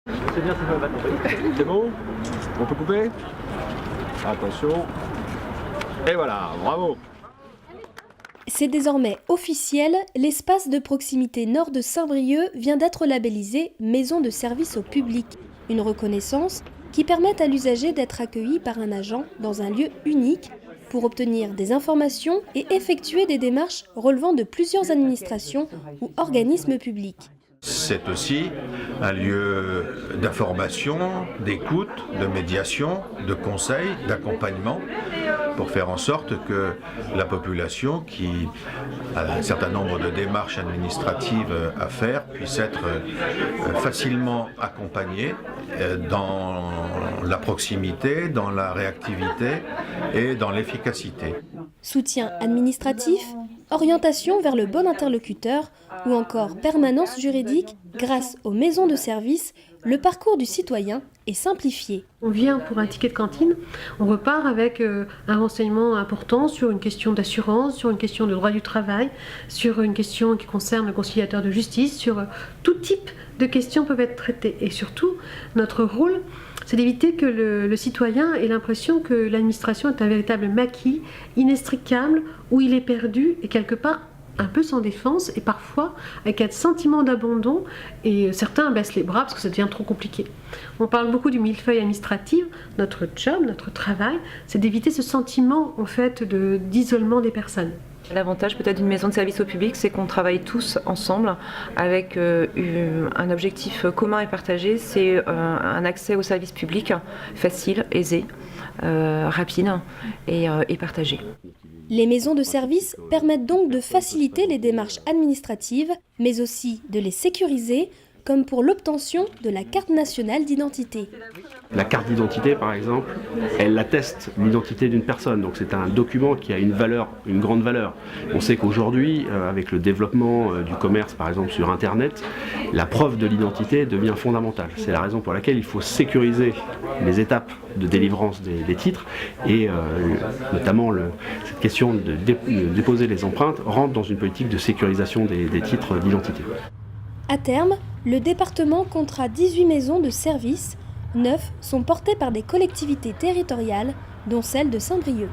C'est bien, c'est bon? On peut couper? Attention. Et voilà, bravo! C'est désormais officiel, l'espace de proximité nord de Saint-Brieuc vient d'être labellisé Maison de service au public. Une reconnaissance qui permet à l'usager d'être accueilli par un agent dans un lieu unique pour obtenir des informations et effectuer des démarches relevant de plusieurs administrations ou organismes publics. C'est aussi un lieu d'information, d'écoute, de médiation, de conseil, d'accompagnement, pour faire en sorte que la population qui a un certain nombre de démarches administratives à faire puisse être facilement accompagnée dans la proximité, dans la réactivité et dans l'efficacité. Soutien administratif, orientation vers le bon interlocuteur ou encore permanence juridique, grâce aux maisons de service, le parcours du citoyen est simplifié. On vient pour un ticket de cantine, on repart avec un renseignement important sur une question d'assurance, sur une question de droit du travail, sur une question qui concerne le conciliateur de justice, sur tout type de questions peuvent être traitées. Et surtout, notre rôle, c'est d'éviter que le citoyen ait l'impression que l'administration est un véritable maquis, inextricable, où il est perdu et quelque part un peu sans défense et parfois avec un sentiment d'abandon et certains baissent les bras parce que ça devient trop compliqué. On parle beaucoup du millefeuille administratif. Notre job, notre travail, c'est d'éviter ce sentiment en fait d'isolement des personnes. L'avantage peut-être d'une maison de service au public, c'est qu'on travaille tous ensemble avec un objectif commun et partagé, c'est un accès au service public facile, aisé, rapide et partagé. Les maisons de service permettent donc de faciliter les démarches administratives, mais aussi de les sécuriser, comme pour l'obtention de la carte nationale d'identité. La carte d'identité, par exemple, elle atteste l'identité d'une personne. Donc c'est un document qui a une valeur, une grande valeur. On sait qu'aujourd'hui, avec le développement du commerce, par exemple sur Internet, la preuve de l'identité devient fondamentale. C'est la raison pour laquelle il faut sécuriser les étapes de délivrance des titres et notamment cette question de déposer les empreintes rentre dans une politique de sécurisation des titres d'identité. À terme, le département comptera 18 maisons de service. 9 sont portées par des collectivités territoriales, dont celle de Saint-Brieuc.